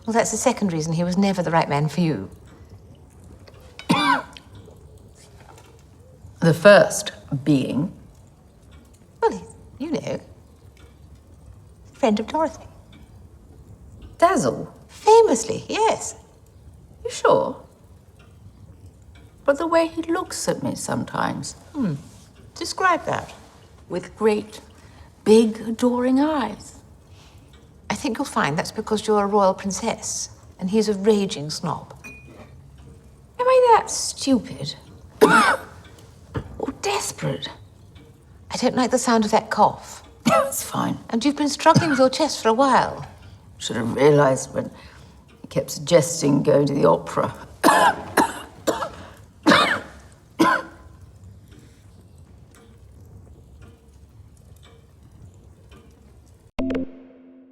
Well, that's the second reason he was never the right man for you. The first being... Well, you know, friend of Dorothy. Dazzle. Famously, yes. You sure? But the way he looks at me sometimes. Describe that. With great, big, adoring eyes. I think you'll find that's because you're a royal princess, and he's a raging snob. Am I that stupid? Or desperate? I don't like the sound of that cough. It's fine. And you've been struggling with your chest for a while. Should have realised when he kept suggesting going to the opera.